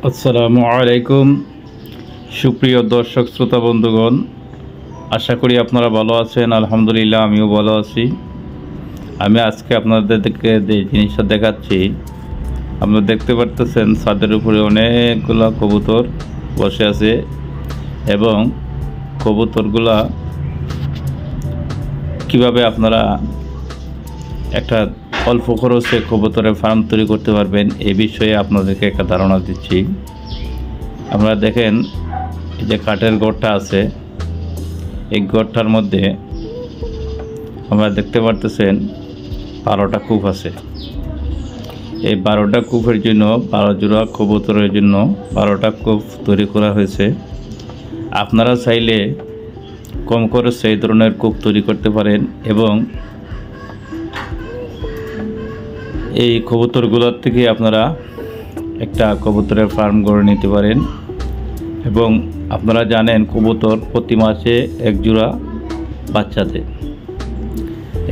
আসসালামু আলাইকুম সুপ্রিয় দর্শক শ্রোতা বন্ধুগণ, আশা করি আপনারা ভালো আছেন। আলহামদুলিল্লাহ আমিও ভালো আছি। আমি আজকে আপনাদেরকে যে জিনিসটা দেখাচ্ছি, আপনারা দেখতে পারতেছেন ছাদের উপরে অনেকগুলো কবুতর বসে আছে এবং কবুতরগুলা কিভাবে আপনারা একটা অল্প খরচে কবুতরের ফার্ম তৈরি করতে পারবেন এই বিষয়ে আপনাদেরকে একটা ধারণা দিচ্ছি। আপনারা দেখেন এই যে কাঠের ঘরটা আছে, এই ঘরটার মধ্যে আমরা দেখতে পারতেছেন 12টা কূপ আছে। এই 12টা কূপের জন্য 12 জোড়া কবুতরের জন্য 12টা কূপ তৈরি করা হয়েছে। আপনারা চাইলে কম খরচে এই ধরনের কূপ তৈরি করতে পারেন এবং এই কবুতরগুলোর থেকে আপনারা একটা কবুতরের ফার্ম গড়ে নিতে পারেন। এবং আপনারা জানেন কবুতর প্রতি মাসে এক জোড়া বাচ্চা দেয়।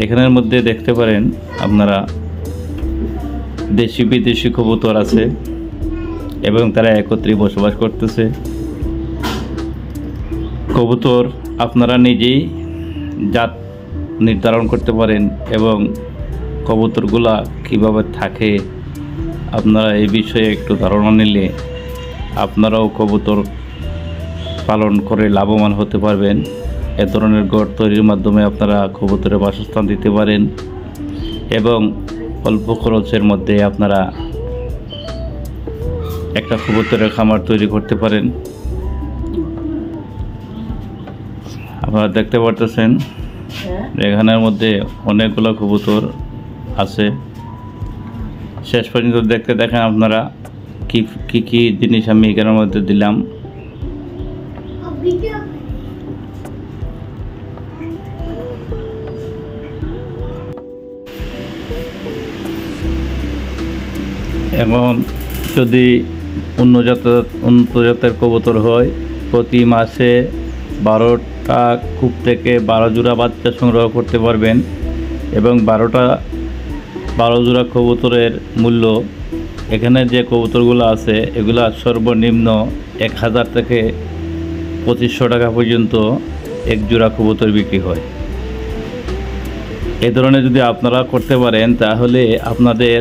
এখানের মধ্যে দেখতে পারেন আপনারা দেশি বিদেশি কবুতর আছে এবং তারা একত্রে বসবাস করতেছে। কবুতর আপনারা নিজেই জাত নির্ধারণ করতে পারেন এবং কবুতরগুলা কিভাবে থাকে আপনারা এই বিষয়ে একটু ধারণা নিলে আপনারাও কবুতর পালন করে লাভবান হতে পারবেন। এ ধরনের ঘর তৈরির মাধ্যমে আপনারা কবুতরের বাসস্থান দিতে পারেন এবং অল্প খরচের মধ্যে আপনারা একটা কবুতরের খামার তৈরি করতে পারেন। আপনারা দেখতে পারতেছেন এখানের মধ্যে অনেকগুলো কবুতর আছে। শেষ পর্যন্ত দেখতে দেখেন আপনারা কি কি জিনিস আমি এখানের মধ্যে দিলাম। এবং যদি উন্নত জাতের কবুতর হয় প্রতি মাসে 12টা কূপ থেকে 12 জোড়া বাচ্চা সংগ্রহ করতে পারবেন এবং 12 জোড়া কবুতরের মূল্য এখানে যে কবুতরগুলো আছে এগুলা সর্বনিম্ন 1000 থেকে 2500 টাকা পর্যন্ত এক জোড়া কবুতর বিক্রি হয়। এ ধরনের যদি আপনারা করতে পারেন তাহলে আপনাদের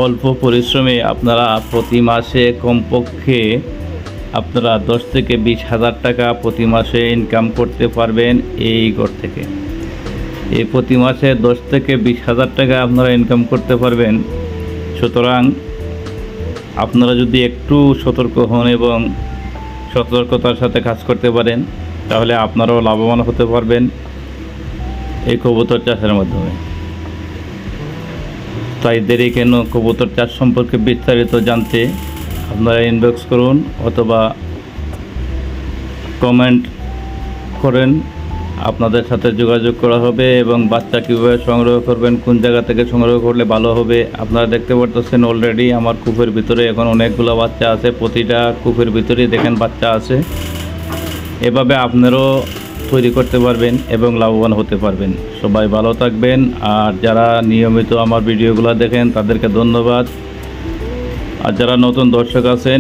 অল্প পরিশ্রমে আপনারা প্রতি মাসে কমপক্ষে আপনারা 10 থেকে 20,000 টাকা প্রতি মাসে ইনকাম করতে পারবেন এই ঘর থেকে। এই প্রতি মাসে 10 থেকে 20,000 টাকা আপনারা ইনকাম করতে পারবেন। সুতরাং আপনারা যদি একটু সতর্ক হন এবং সতর্কতার সাথে কাজ করতে পারেন তাহলে আপনারাও লাভবান হতে পারবেন এই কবুতর চাষের মাধ্যমে। তাই দেরি কেন? কবুতর চাষ সম্পর্কে বিস্তারিত জানতে আপনারা ইনবক্স করুন অথবা কমেন্ট করেন, আপনাদের সাথে যোগাযোগ করা হবে এবং বাচ্চা কীভাবে সংগ্রহ করবেন, কোন জায়গা থেকে সংগ্রহ করলে ভালো হবে। আপনারা দেখতে পাচ্ছেন অলরেডি আমার কূপের ভিতরে এখন অনেকগুলো বাচ্চা আছে, প্রতিটা কূপের ভিতরেই দেখেন বাচ্চা আছে। এভাবে আপনারাও তৈরি করতে পারবেন এবং লাভবান হতে পারবেন। সবাই ভালো থাকবেন। আর যারা নিয়মিত আমার ভিডিওগুলো দেখেন তাদেরকে ধন্যবাদ। আর যারা নতুন দর্শক আছেন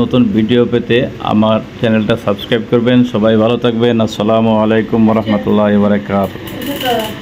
নতুন ভিডিও পেতে আমার চ্যানেলটা সাবস্ক্রাইব করবেন। সবাই ভালো থাকবেন। আসসালামু আলাইকুম ওয়া রাহমাতুল্লাহি ওয়া বারাকাতুহু।